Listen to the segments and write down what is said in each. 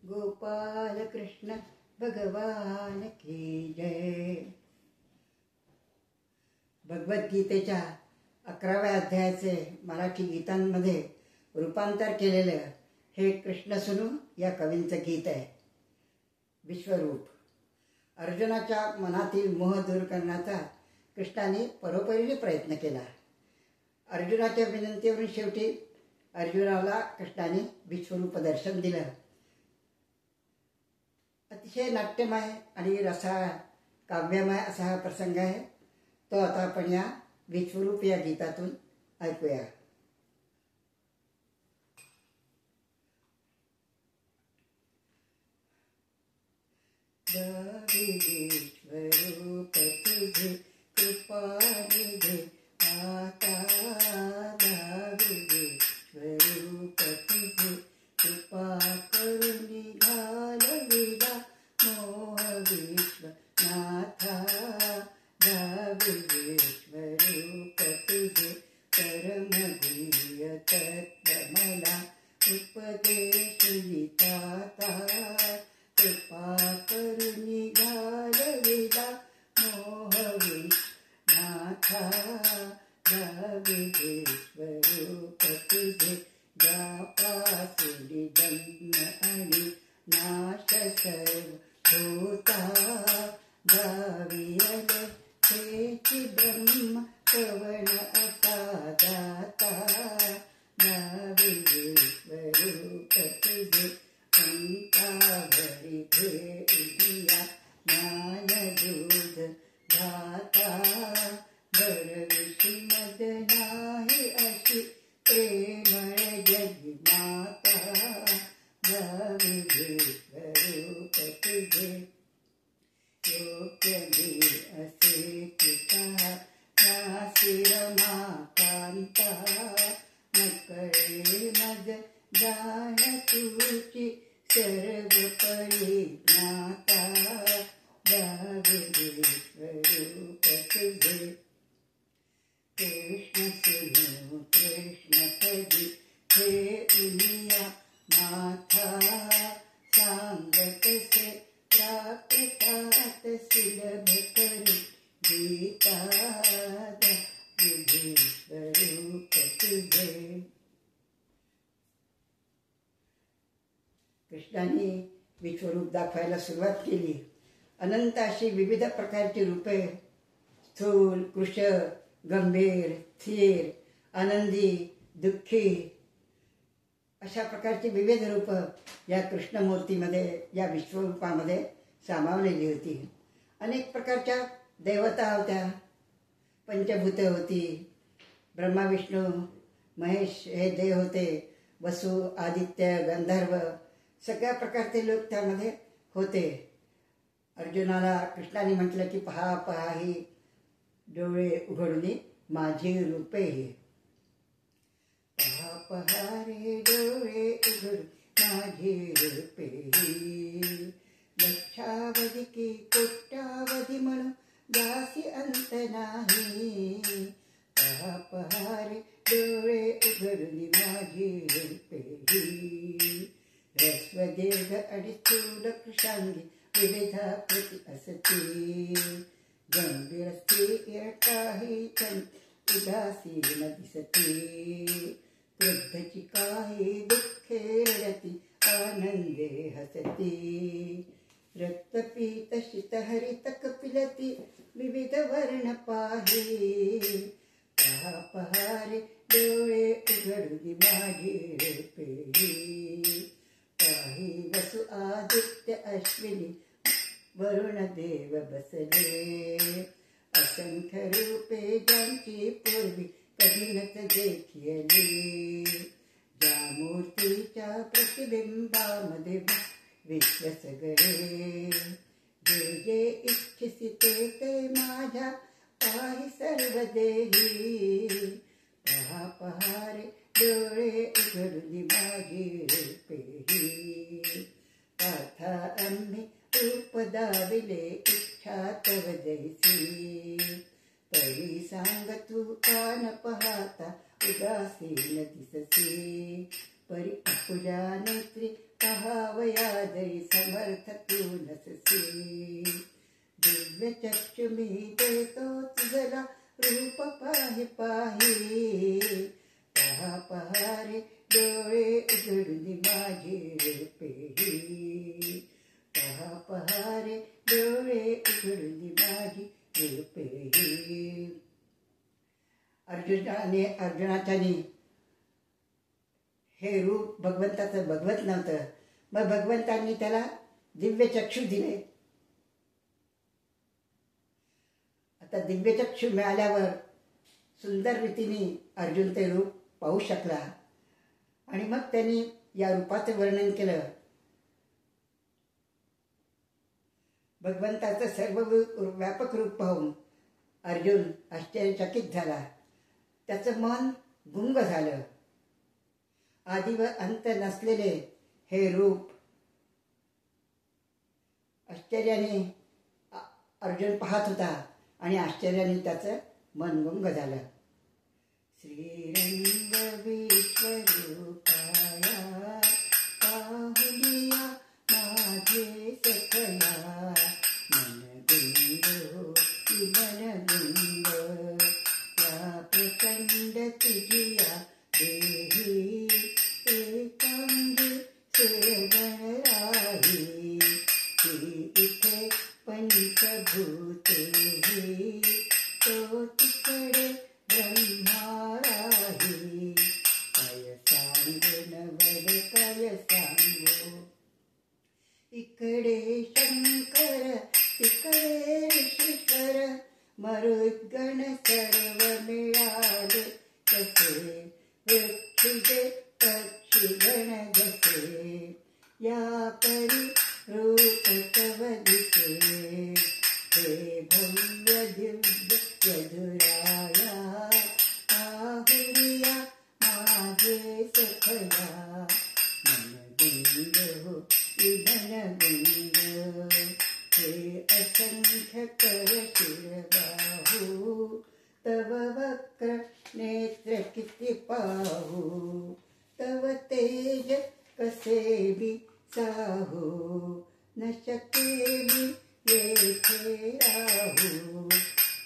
गोपाल कृष्ण भगवान की जय. भगवद्गीतेच्या 11व्या अध्यायाचे मराठी गीतांमध्ये रूपांतर केलेलं हे कृष्णसुनू या कवींचं गीत आहे. विश्वरूप. अर्जुनाच्या मनातील मोह दूर करण्याचा कृष्णाने परोपरीने प्रयत्न केला. अर्जुनाच्या विनंतीवरून शेवटी अर्जुनाला कृष्णाने विश्वरूप दर्शन दिलं. अतिशय नाट्यमय आणि काव्यमय असा हा प्रसंग आहे. तो आता आपण या विश्वरूप या गीतातून ऐकूया. विश्वरूप तुझे कृपा निधे आता, विश्वरूप तुझे कृपा करुणी घालविला मोह विश्वनाथा. विश्वरूप तुझे परमगुह्य तत्व मला उपदेशिता. कृपा करुणी घालविला मोह विश्वनाथा. विश्वरूप तुझे ज्यापासून जन्म आणि नाश सर्व होता. गावियले हेची ब्रह्म कवन असा दाता. विश्वरूप तुझे अंकावरी घेऊया ज्ञान दूध धाता. दरविषी मद नाही अशी प्रेमळ जगमाता. विश्वरूप तुझे योग्य असे पिता नासी रमाकांता. नकळे मज जाण तुझी सर्व परिज्ञाता. विश्वरूप तुझे कृष्ण सुनू कृष्णपदी हे उनिया माथा. सांगत से प्राप्तात सुलभ करी गीता. विश्वरूप तुझे. कृष्णाने विश्वरूप दाखवायला सुरुवात केली. अनंत अशी विविध प्रकारची रूपे, स्थूल, कृश, गंभीर, स्थिर, आनंदी, दुःखी अशा प्रकारची विविध रूप या कृष्णमूर्तीमध्ये, या विश्वरूपामध्ये सामावलेली होती. अनेक प्रकारच्या देवता होत्या, पंचभूते होती. ब्रह्मा, विष्णू, महेश हे देव होते. वसु, आदित्य, गंधर्व सगळ्या प्रकारचे लोक त्यामध्ये होते. अर्जुनाला कृष्णाने म्हटलं की पहा पहा ही डोळे उघडून माझी रूपे. पहा पहा रे डोळे उघडून माझी रूपे. लक्षावधी की कोट्यावधी म्हणून जासी अंत नाही. पहा पहा रे डोळे उघडून माझी रूपे. ह्रस्व दीर्घ आणि स्थूल कृशांगी विविधा प्रति असती. गंभीर स्थिर काही उदासीन दिसती. क्रुद्धची काही दुःखे रती आनंदे हसती. रक्तपीत शीत हरित कपिलती विविध वर्ण पाही. पहा पहा रे डोळे उघडून माझी रूपे. काही वसु आदित्य अश्विनी वरुण देव बसले. असंख्य रूपे ज्यांची पूर्वी कधी नच देखियली. ज्या मूर्तीच्या प्रतिबिंबामध्ये विश्व सगळे. जे जे इच्छिसी ते ते माझ्या पाही सर्व देही. पहा पहा रे डोळे उघडून माझी रूपे. पाथा आम्ही रूप दाविले इच्छा तव जैसी. तरी सांग तू कान पाहता उदासीन दिससी. परी आपुल्या नेत्री पहावया जरी समर्थ तू नससी. दिव्य चक्षु मी देतो तुझला रूप पाहे पाहे. पहा पहा रे डोळे उघडून माझे पेही. पहा पहा रे डोळे उघडून माझी पेही. अर्जुनाच्याने हे रूप भगवंताचं बघवत नव्हतं. मग भगवंतांनी त्याला दिव्य चक्षु दिले. आता दिव्य चक्षु मिळाल्यावर सुंदर रीतीने अर्जुन ते रूप पाहू शकला. आणि मग त्यांनी या रूपाचं वर्णन केलं. भगवंताचं सर्व व्यापक रूप पाहून अर्जुन आश्चर्यचकित झाला. त्याचं मन गुंग झालं. आदि व अंत नसलेले हे रूप आश्चर्याने अर्जुन पाहत होता आणि आश्चर्याने त्याचं मन गुंग झालं. श्रीरंग विश्वरूपाया पाहुनिया माझे सखया. मन गुंग मन गुंग या प्रचंड तुझिया देही. एकांगी सेवन राही. इथे पंचभूते तो तिकडे ब्रह्मा राही. काय सांगू नवल काय सांगू. इकडे शंकर तिकडे ऋषीश्वर. मरुद्गण सर्व मिळाले कसे. वृक्षिजे पक्षीगण जसे. या परी रूप तव दिसे. हे भव्य दिव्य यदुराया पाहुनिया माझे सखया. मन गुंग हो मन गुंग. हे असंख्य कर शिरबाहू. तव वक्र नेत्र किती पाहू. तव तेज कसे बी साहू. न शके मी येथे राहू.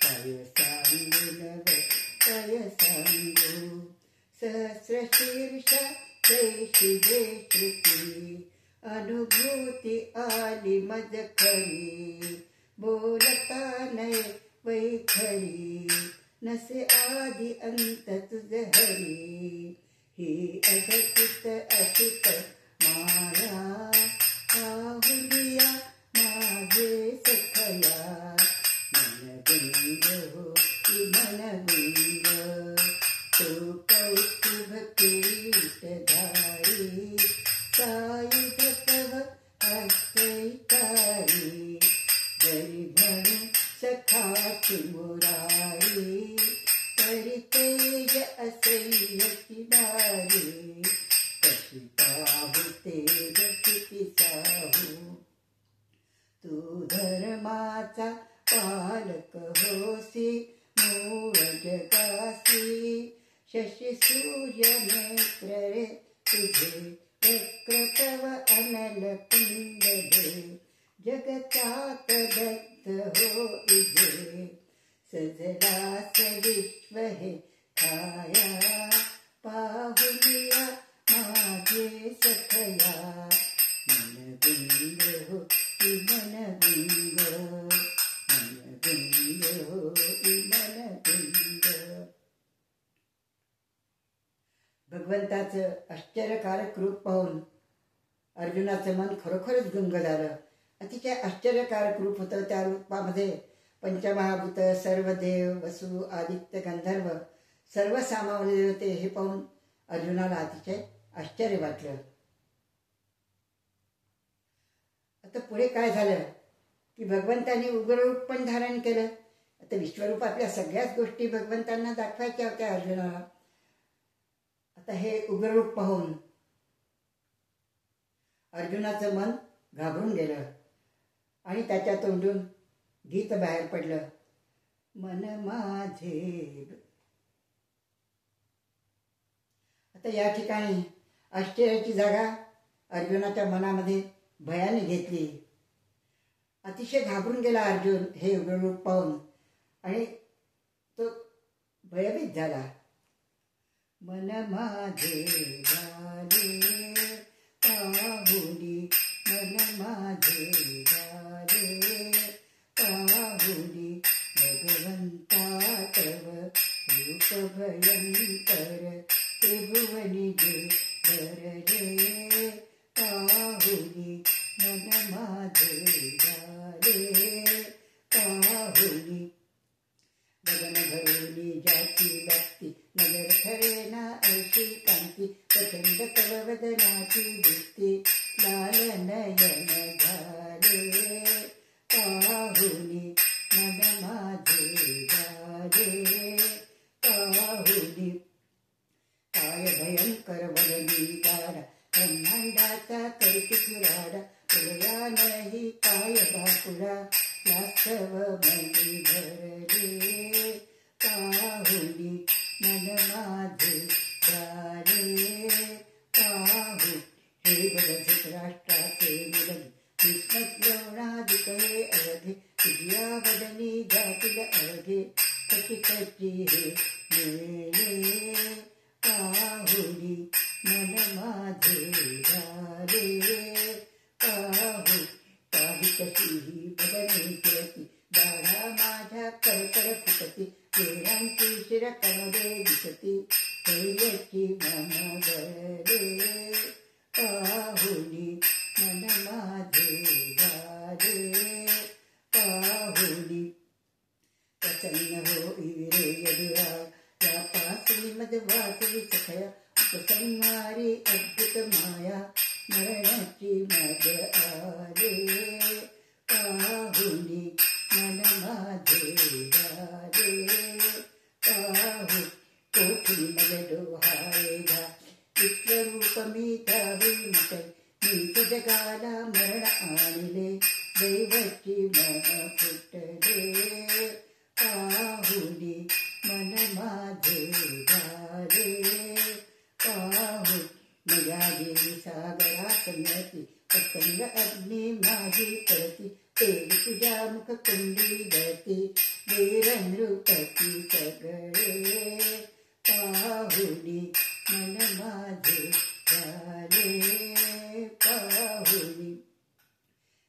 काय सांगू नव काय सांगू. सहस्र शीर्ष जैशी जे श्रुती. अनुभूती आली मज खरी. बोलता नये वैखरी. नसे आदि अंत तुझ हरी. ही अघटित अचित माया. पाहुनिया माझे सखया. मन गुंग हो मन गुंग. तो कौस्तुभ किरीटधारी. सायुध तव हस्तैकारी. जरी म्हणू सखाची मुरारी. तरी तेज असह्य बारी. कशी पाहू तेज किती साहू. तू धर्माचा पालक होसी. मूळ जगासी. शशी सूर्य नेत्र रे तुझे. वक्र तव अनल कुंड दे. जगतात दत्त हो इजे. सजलास विश्व हे खाया. पाहुनिया माझे सखया. मन गुंग हो मन गुंग. मन गुंग हो मन गुंग. भगवंताचं आश्चर्यकारक रूप पाहून अर्जुनाचं मन खरोखरच गुंग झालं. अतिशय आश्चर्यकारक रूप होतं. त्या रूपामध्ये पंचमहाभूत, सर्व देव, वसु, आदित्य, गंधर्व सर्व सामावलेले होते. हे पाहून अर्जुनाला अतिशय आश्चर्य वाटलं. आता पुढे काय झालं की भगवंतांनी उग्ररूप पण धारण केलं. आता विश्वरूप आपल्या सगळ्याच गोष्टी भगवंतांना दाखवायच्या होत्या अर्जुनाला. आता हे उग्ररूप पाहून अर्जुनाचं मन घाबरून गेलं आणि त्याच्या तोंडून गीत बाहेर पडलं. मन माझे. आता या ठिकाणी आश्चर्याची जागा अर्जुनाच्या मनामध्ये भयाने घेतली. अतिशय घाबरून गेला अर्जुन हे उग्ररूप पाहून आणि तो भयभीत झाला. मन माझे झाले पाहुनी, मन माझे झाले पाहुनी, भगवंता तव रूप भयंकर, त्रिभुवनी जे भरले पाहुनी, मन माझे झाले पाहुनी. गगन भरुनी ज्याची व्याप्ती, नगर ठरे ना ऐशी कांती, प्रचंड तव वदनाची दीप्ती, लाल नयन झाले पाहुनी, मन माझे झाले पाहुनी. काय भयंकर वदनी गाडा, ब्रह्मांडाचा करती चुराडा, हृदयानही काय बापुडा, वास्तव मनी भरले पाहुनी, मन माझे झाले पाहुनी. हे बघत राष्ट्राचे निलंग, भीष्मक द्रोणादिक हे अवघे, तुझ्या वदनी जातील अवघे, कशी कशी हे मिळले पाहुनी, मन माझे झाले पाहुनी. काही कशीही बदनी फिरती, दाढा माझ्या करकर फुटती, केरांची शिर कमदे दिसती, धैर्याची मन भरले पाहुनी, मन माझे झाले पाहुनी. प्रसन्न होई रे यदुराग, या पासली मधवासली सखया, उपसंहारी अद्भुत माया, मरणाची मज आले पाहुनी, मन माझे झाले पाहुनी. कोठी मज डोहाळेगा, विश्वरूप मी धावी मकै, मी जगाला मरण आणले, दैवाची मन फुटले पाहुनी, मन माझे झाले पाहुनी. नया देवी सागरा सन्नती, पतंग अग्नी माझी करती, तेल तुझ्या मुख कुंडी गळती, वीरनृपती सगळे पाहुनी, मन माझे झाले पाहुनी.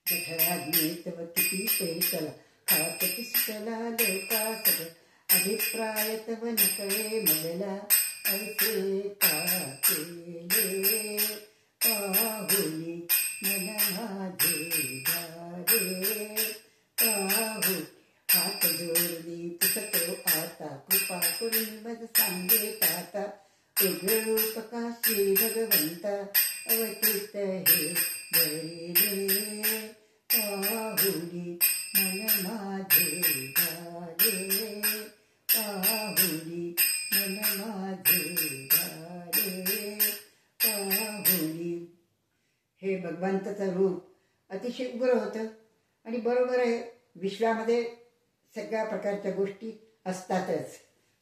जठराग्नी तव किती पेटला, खात किसला लोका सगळ, अभिप्राय तव नकळे मगला, ऐसे का केले पाहुनी, मन माझे झाले पाहुनी. हात जोडली पुसतो आता, कृपा करून मज सांगे ताता, उग्ररूप का श्री भगवंता, अवचित हे भरिले पाहुनी, मन माझे झाले पाहुनी, मन माझे झाले पाहुनी. हे भगवंताचं रूप अतिशय उग्र होतं आणि बरोबर आहे, विश्वामध्ये सगळ्या प्रकारच्या गोष्टी असतातच.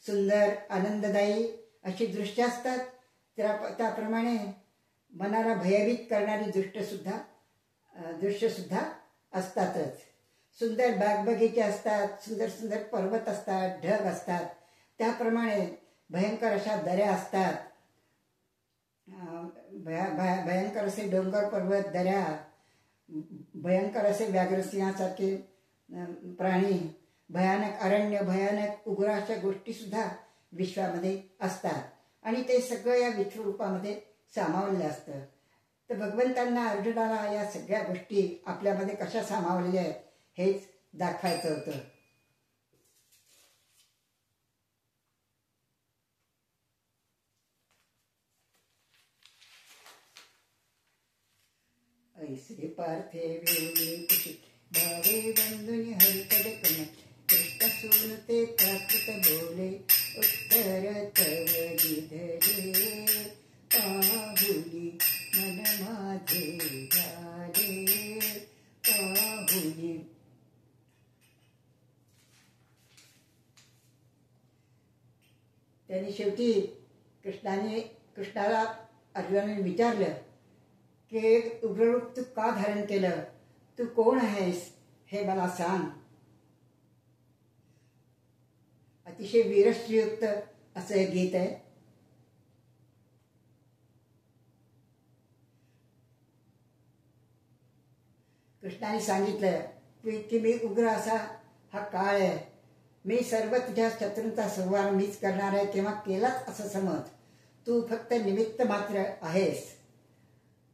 सुंदर आनंददायी अशी दृश्य असतात, त्याप्रमाणे मनाला भयभीत करणारी दृश्यसुद्धा असतातच. सुंदर बागबगीचे असतात, सुंदर सुंदर पर्वत असतात, ढग असतात, त्याप्रमाणे भयंकर अशा दऱ्या असतात, भयंकर असे डोंगर पर्वत दऱ्या, भयंकर असे व्याघ्रसिंहासारखे प्राणी, भयानक अरण्य, भयानक उग्र अशा गोष्टीसुद्धा विश्वामध्ये असतात आणि ते सगळं या विश्वरूपामध्ये सामावलेलं असतं. तर भगवंतांना अर्जुनाला या सगळ्या गोष्टी आपल्यामध्ये कशा सामावलेल्या आहेत हेच दाखवायचं होतं. ऐसे पार्थे वेळी कुशी भावे वंदुनी हरिपदकन, कृष्णसून ते प्राकृत बोले, उत्तर तव दिधले पाहुनी, मन माझे झाले पाहुनी. त्यांनी शेवटी कृष्णाला अर्जुनाने विचारलं की हे उग्ररूप तू का धारण केलं, तू कोण आहेस हे मला सांग. अतिशय वीरश्रीयुक्त असं हे गीत आहे. कृष्णाने सांगितलं की मी उग्र असा हा काळ आहे, मी सर्व तुझ्या शत्रूंचा संहार मीच करणार आहे किंवा केलाच असं समज, तू फक्त निमित्त मात्र आहेस.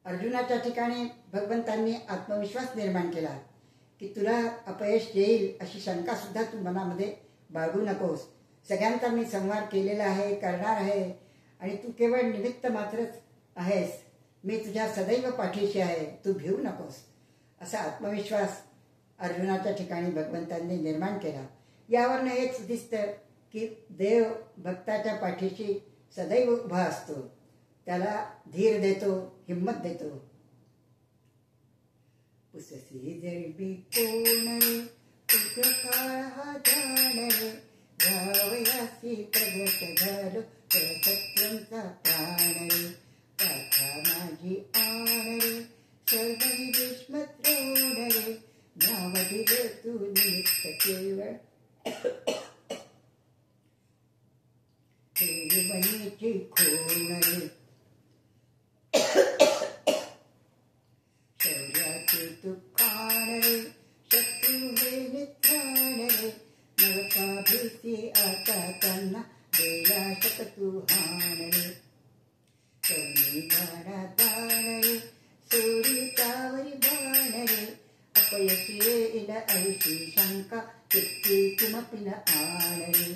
अर्जुनाच्या ठिकाणी भगवंतांनी आत्मविश्वास निर्माण केला की तुला अपयश येईल अशी शंका सुद्धा तू मनामध्ये बाळगू नकोस. सगळ्यांचा मी संहार केलेला आहे, करणार आहे आणि तू केवळ निमित्त मात्रच आहेस. मी तुझ्या सदैव पाठीशी आहे, तू भिवू नकोस. असा आत्मविश्वास अर्जुनाच्या ठिकाणी भगवंतांनी निर्माण केला. यावरनं हेच दिसतं की देव भक्ताच्या पाठीशी सदैव उभा असतो, त्याला धीर देतो, हिम्मत देतो. पुससी जळबी कोण रे, उग्र काळ हा जाण रे, जावयासी प्रगट झालो शत्रूंचा प्राण रे, पाठा माझी आण रे, सर्व भीष्म द्रोण रे, नाव दिले तू निमित्त केवळ बनीची खूण रे, शौर्याचे तू खाण रे, शत्रू हे नित्राण रे, नवका भीती आता त्यांना देला शक तू हाण रे, कमी गाडा दाण रे, सोडी तावरी बाण रे, अपयशी येईल ऐशी शंका चित्ती किमपि न आण रे,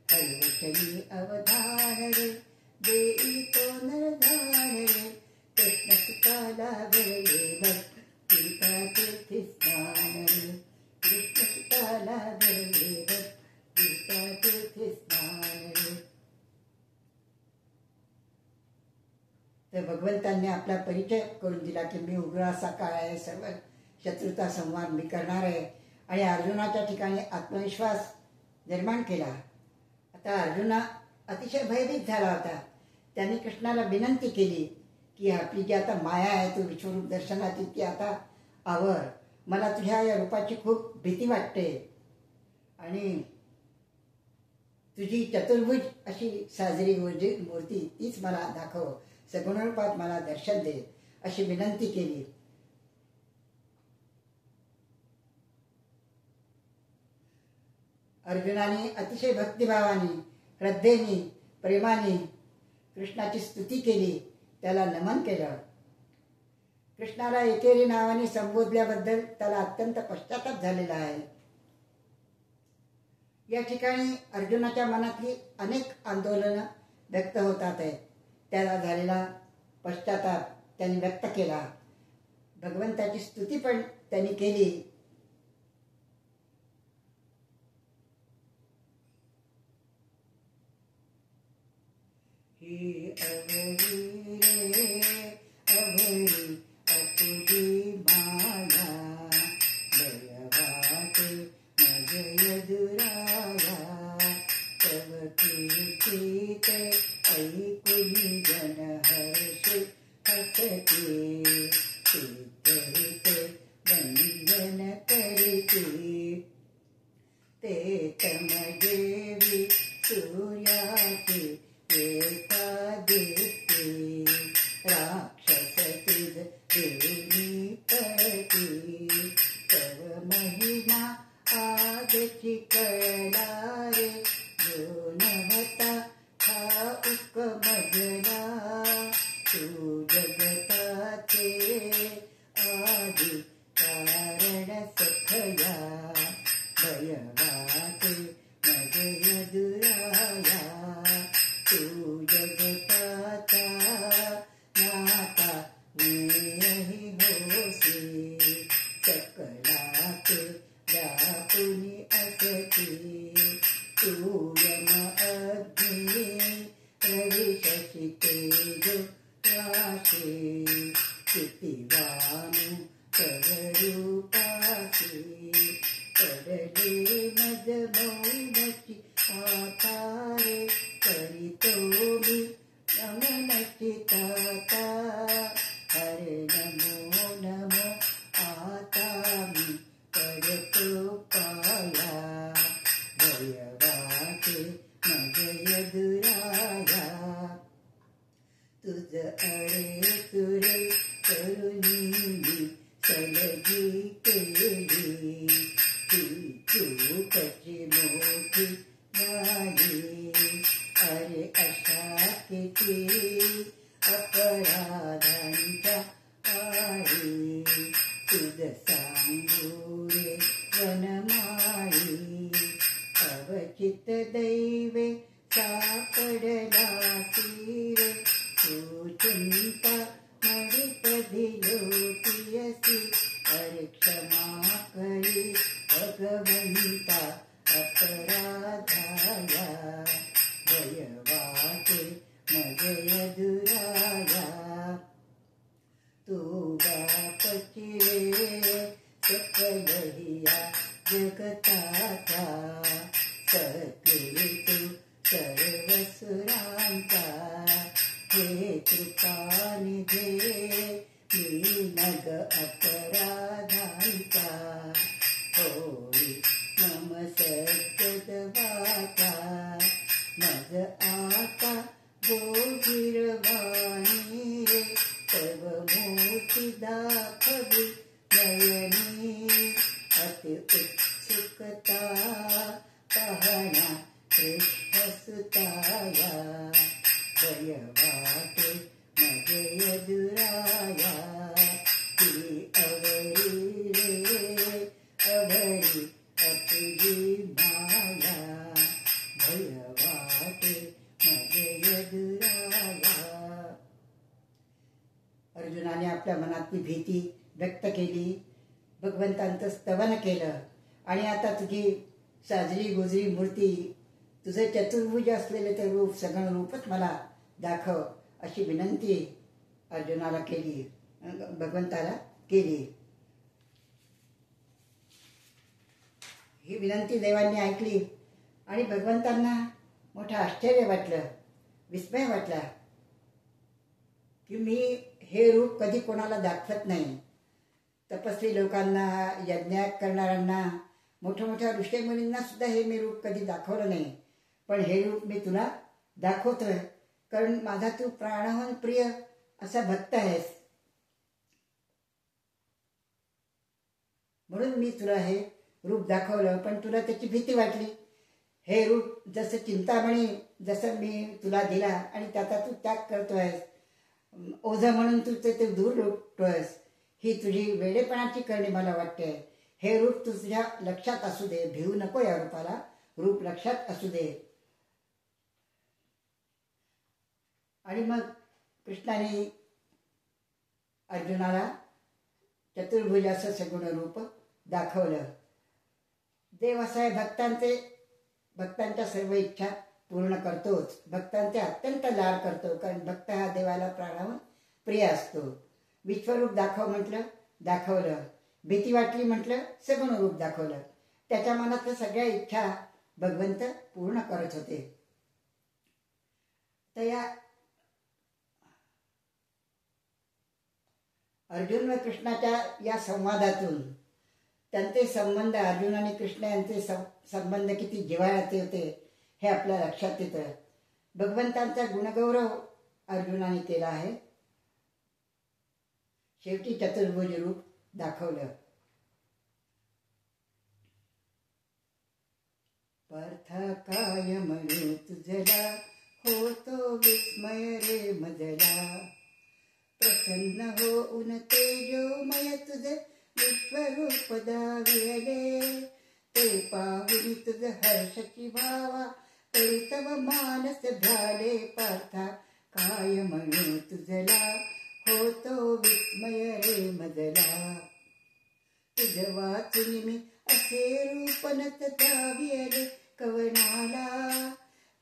हरिवचनी अवधान रे, देई तो नरदान रे, कृष्ण सुताला गळे भक्तीचा तीर्थी स्नान रे, कृष्ण सुताला गळे भक्तीचा तीर्थी स्नान रे. तर भगवंतांनी आपला परिचय करून दिला की मी उग्र असा काळ आहे, सर्व शत्रूचा संहार मी करणार आहे. आणि अर्जुनाच्या ठिकाणी आत्मविश्वास निर्माण केला. आता अर्जुना अतिशय भयभीत झाला होता. त्यांनी कृष्णाला विनंती केली की आपली जी आता माया आहे, तू विश्वरूप दर्शनाची ती आता आवर, मला तुझ्या या रूपाची खूप भीती वाटते आणि तुझी चतुर्भुज अशी साजरी मूर्ती तीच मला दाखव, सगुण रूपात मला दर्शन दे, अशी विनंती केली. अर्जुनाने अतिशय भक्तिभावाने, श्रद्धेने, प्रेमाने कृष्णाची स्तुती केली, त्याला नमन केलं. कृष्णाला एकेरी नावाने संबोधल्याबद्दल त्याला अत्यंत पश्चाताप झालेला आहे. या ठिकाणी अर्जुनाच्या मनातली अनेक आंदोलनं व्यक्त होतात आहेत. त्याला झालेला पश्चाताप त्यांनी व्यक्त केला. भगवंताची स्तुती पण त्यांनी केली. ही अवरी रे अवरी अपुरी माया, दयवाटे मजय दुराया, तव कीर्तीते ऐकुनी जन हर्षे हसते, सिद्धरिते वंदन करिते, ते तमदेवी सूर्याची एकादित्ये, राक्षसतिज देवी पती, तव महिमा आजची कळला रे, जो नव्हता हा उपमजला, तू जगताचे आदि कारण सखया, भयवाटे मजय दुराया, तू जगताचा नाता नेही होसी, सकलाते व्यापुनी असती, तू यम अग्नी रवि शशि तेजो राशि, कितीवानु तव रूपासी, पडले मज मौनची आकारे, करितो मी नमनची ताता, कोटियसी अरे क्षमा करी भगवंता अपराधाया भय वाटे मजय दुराया तू बापची सकलहिया जगताचा सकली तू सर्वसुरांचा हे कृपानिधे मी नग अपराधांचा होई मम सद्गदवाचा मज आता गोगिरवाणी तव मोती दाखवी नयनी अति उत्सुकता पाहण्या कृष्णसुताया भय वाटे मजय दुराया ती अवरी रे अवरी अपुजी माया भय वाटे मजय दुराया. अर्जुनाने आपल्या मनातली भीती व्यक्त केली, भगवंतांचं स्तवन केलं आणि आता तुझी साजरी गोजरी मूर्ती, तुझं चतुर्भुज असलेलं ते रूप, सगळं रूपच मला दाखव अशी विनंती अर्जुनाला केली, भगवंताला केली. ही विनंती देवांनी ऐकली आणि भगवंतांना मोठं आश्चर्य वाटलं, विस्मय वाटला की मी हे रूप कधी कोणाला दाखवत नाही. तपस्वी लोकांना, यज्ञ करणाऱ्यांना, मोठ्या मोठ्या ऋषीमुनींना सुद्धा हे मी रूप कधी दाखवलं नाही, पण हे रूप मी तुला दाखवतोय कारण माझा तू प्राणवान प्रिय असा भक्त आहेस, म्हणून मी तुला हे रूप दाखवलं. पण तुला त्याची भीती वाटली. हे रूप जसं चिंतामणी जसं मी तुला दिला आणि त्याचा तू त्याग करतोयस, ओझं म्हणून तू ते दूर लोटतोयस, ही तुझी वेडेपणाची करणी मला वाटते. हे रूप तुझ्या लक्षात असू दे, भिवू नको या रूपाला, रूप लक्षात असू दे. आणि मग कृष्णाने अर्जुनाला चतुर्भुज असं सगुण रूप दाखवलं. देव असा आहे, भक्तांच्या सर्व इच्छा पूर्ण करतोच, भक्तांचे अत्यंत लाड करतो, कारण भक्त हा देवाला प्राणाहून प्रिय असतो. विश्वरूप दाखव म्हटलं, दाखवलं. भीती वाटली म्हटलं, सगुण रूप दाखवलं. त्याच्या मनातल्या सगळ्या इच्छा भगवंत पूर्ण करत होते. तर या अर्जुन व कृष्णाच्या या संवादातून त्यांचे संबंध, अर्जुन आणि कृष्ण यांचे संबंध किती जिव्हाळ्याचे होते हे आपल्या लक्षात येतं. भगवंतांचा गुणगौरव अर्जुनाने केला आहे. शेवटी चतुर्भुज रूप दाखवलं. पार्था काय म्हणू तुझला, होतो विस्मय रे मजला. प्रसन्न होऊन तेजोमय तुझे विश्वरूप दाविले. ते पाहुनी तुझ हर्षची भावा, तरी तव मानस झाले. पार्था काय म्हणू तुझला, होतो विस्मय रे मजला. तुझ वाचून मी असे रूपनत दाविले कवनाला.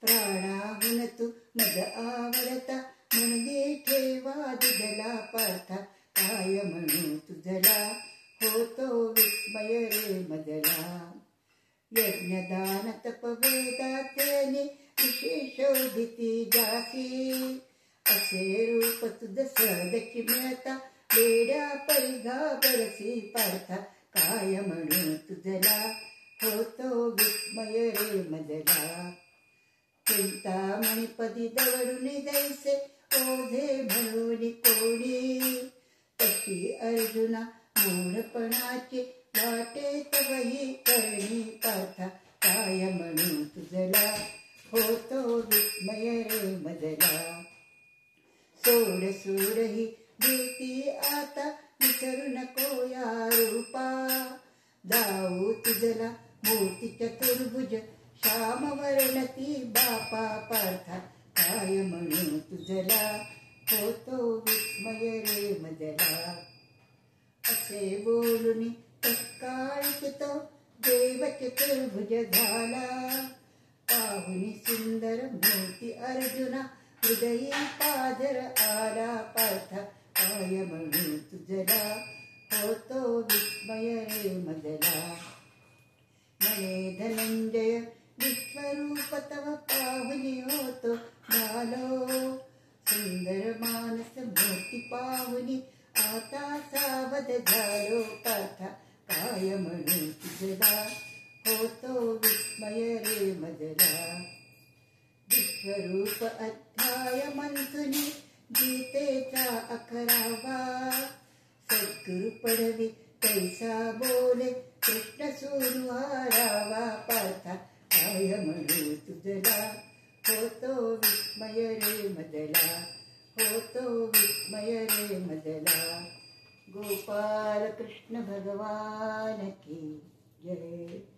प्राणाहून तू मज आवडता, म्हणजे ठेवा दिदला. पार्था काय म्हणू तुझला, होतो विस्मय रे मजला. यज्ञदान तप वेदात्याने विशेषोदिती जासी. असे रूप तुझ सहजची मिळता, वेड्या परिघा बरसी. पार्था काय म्हणू तुझला, होतो विस्मय रे मजला. चिंतामणी पदी दवडून जैसे, ओझे म्हणून कोणी. तशी अर्जुना मूढपणाची वाटे तवही करणी. पार्था काय म्हणू तुझला, होतो विस्मय रे मजला. सोड सूड ही भीती आता, विसरू नको या रूपा. जाऊ तुझला मूर्ती चतुर्भुज, श्याम वर्णती बापा. पार्था काय म्हणू तुझला, होतो विस्मय रे मजला. असे बोलून तत्काळीच तो देव चतुर्भुज झाला. पाहुनी सुंदर मोती अर्जुना हृदयी पाझर आला. पार्था काय म्हणू तुझला होतो विस्मय रे मजला. म्हणे धनंजय विश्वरूप तव पाहुनी होतो झालो. सुंदर मानस मोती पाहुनी आता सावध झालो. पार्था काय म्हणू तुझला होतो विस्मय रे मजला. विश्वरूप अध्याय मंथुनी गीतेचा 11वा. सद्गुरु पडवी तैसा बोले कृष्ण सूनु हारावा. पार्था काय म्हणू तुझला होतो विस्मय रे मजला. होतो विस्मय रे मजला. गोपाल कृष्ण भगवान की जय.